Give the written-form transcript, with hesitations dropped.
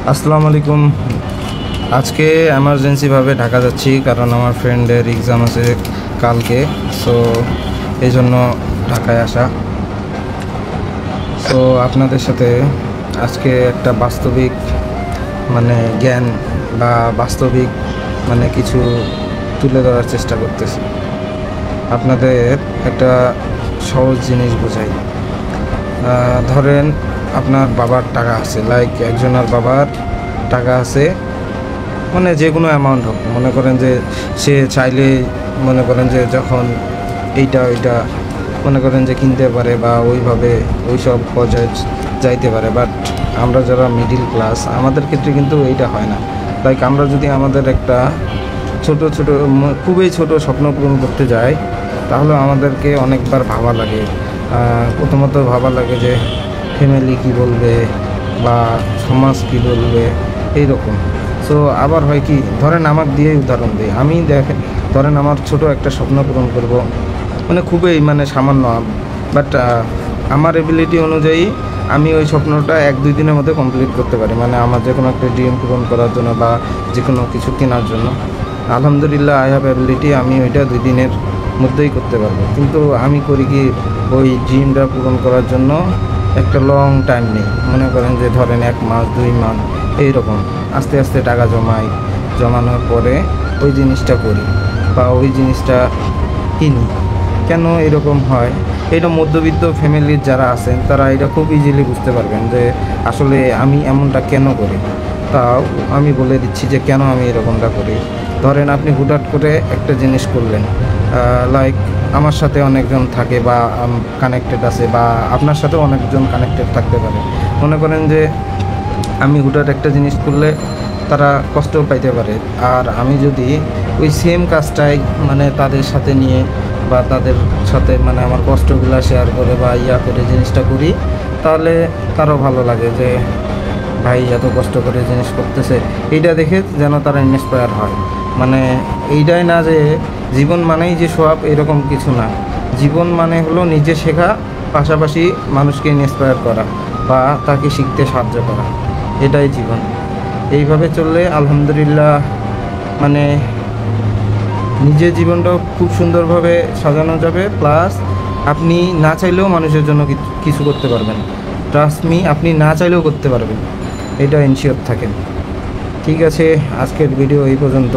আসসালামু আলাইকুম। আজকে এমার্জেন্সিভাবে ঢাকা যাচ্ছি, কারণ আমার ফ্রেন্ডের এক্সাম আছে কালকে। সো এই জন্য ঢাকায় আসা। সো আপনাদের সাথে আজকে একটা বাস্তবিক জ্ঞান বা বাস্তবিক কিছু তুলে ধরার চেষ্টা করতেছি। আপনাদের একটা সহজ জিনিস বোঝাই। ধরেন আপনার বাবার টাকা আছে, লাইক একজনের বাবার টাকা আছে, যে কোনো অ্যামাউন্ট হোক। মনে করেন যে সে চাইলে যখন এইটা ওইটা কিনতে পারে বা ওইভাবে ওইসব পর্যায়ে যাইতে পারে। বাট আমরা যারা মিডিল ক্লাস, আমাদের ক্ষেত্রে কিন্তু এইটা হয় না। লাইক আমরা যদি আমাদের একটা খুবই ছোট স্বপ্ন পূরণ করতে যাই, তাহলে আমাদেরকে অনেকবার ভাবা লাগে। প্রথমত ভাবা লাগে যে ফ্যামিলি কী বলবে বা সমাজ কী বলবে, এইরকম। সো আবার হয় কি, ধরেন আমার দিয়েই উদাহরণ দিই, আমি ধরেন আমার ছোট একটা স্বপ্ন পূরণ করব, খুবই সামান্য, বাট আমার এবিলিটি অনুযায়ী আমি ওই স্বপ্নটা 1-2 দিনের মধ্যে কমপ্লিট করতে পারি। আমার যে কোনো একটা ড্রিম পূরণ করার জন্য বা যে কোনো কিছু কেনার জন্য, আলহামদুলিল্লাহ আই হ্যাভ অ্যাবিলিটি, আমি ওইটা 2 দিনের মধ্যেই করতে পারবো। কিন্তু আমি করি কি, ওই ড্রিমটা পূরণ করার জন্য একটা লং টাইম নেই। মনে করেন যে ধরেন 1 মাস 2 মাস এইরকম আস্তে আস্তে টাকা জমানোর পরে ওই জিনিসটা করি বা ওই জিনিসটা কিনি। কেন এরকম হয়? এটা মধ্যবিত্ত ফ্যামিলির যারা আছেন তারা এটা খুব ইজিলি বুঝতে পারবেন যে আসলে আমি এমনটা কেন করি। তাও আমি বলে দিচ্ছি যে কেন আমি এরকমটা করি। ধরেন আপনি হুটহাট করে একটা জিনিস করলেন, লাইক আমার সাথে অনেকজন থাকে বা কানেক্টেড আছে, বা আপনার সাথেও অনেকজন কানেক্টেড থাকতে পারে। মনে করেন যে আমি হুটহাট একটা জিনিস করলে তারা কষ্টও পাইতে পারে, আর আমি যদি ওই সেম কাজটাই তাদের সাথে নিয়ে বা তাদের সাথে আমার কষ্টগুলো শেয়ার করে বা করে জিনিসটা করি, তাহলে তারও ভালো লাগে যে ভাই এত কষ্ট করে জিনিস করতেছে। এইটা দেখে যেন তারা ইন্সপায়ার হয়। এইটাই না যে জীবন মানেই যে সব, এরকম কিছু না। জীবন হলো নিজে শেখা, পাশাপাশি মানুষকে ইন্সপায়ার করা বা তাকে শিখতে সাহায্য করা, এটাই জীবন। এইভাবে চললে আলহামদুলিল্লাহ নিজের জীবনটাও খুব সুন্দরভাবে সাজানো যাবে, প্লাস আপনি না চাইলেও মানুষের জন্য কিছু করতে পারবেন। ট্রাস্ট মি, আপনি না চাইলেও করতে পারবেন, এটা ইনশিওর থাকেন। ঠিক আছে, আজকের ভিডিও এই পর্যন্ত।